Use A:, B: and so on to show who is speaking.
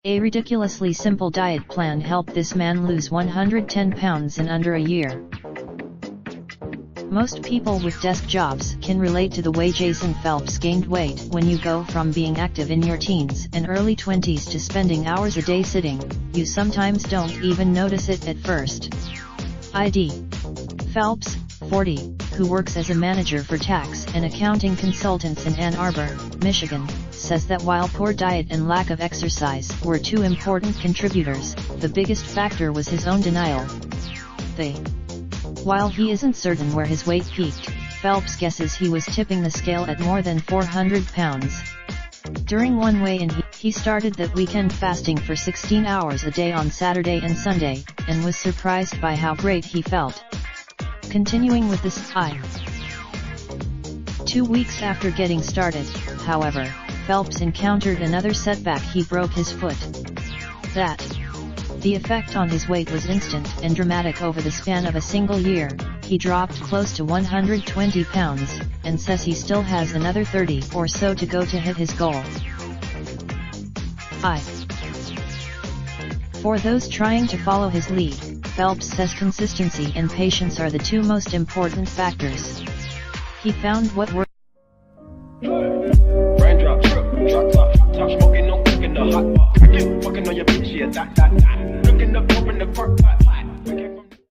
A: A ridiculously simple diet plan helped this man lose 110 pounds in under a year. Most people with desk jobs can relate to the way Jason Phelps gained weight. When you go from being active in your teens and early 20s to spending hours a day sitting, you sometimes don't even notice it at first. ID. Phelps, 40, who works as a manager for tax and accounting consultants in Ann Arbor, Michigan, says that while poor diet and lack of exercise were two important contributors, the biggest factor was his own denial. While he isn't certain where his weight peaked, Phelps guesses he was tipping the scale at more than 400 pounds. During one weigh-in he started that weekend fasting for 16 hours a day on Saturday and Sunday, and was surprised by how great he felt. Continuing with this, 2 weeks after getting started, however, Phelps encountered another setback. He broke his foot. The effect on his weight was instant and dramatic. Over the span of a single year, he dropped close to 120 pounds, and says he still has another 30 or so to go to hit his goal. For those trying to follow his lead, Phelps says consistency and patience are the two most important factors. He found what worked.
B: Raindrop, drop top, top smoking, no cooking the hot pot. Fucking on your bitch, yeah, that. Looking up, open the park pot.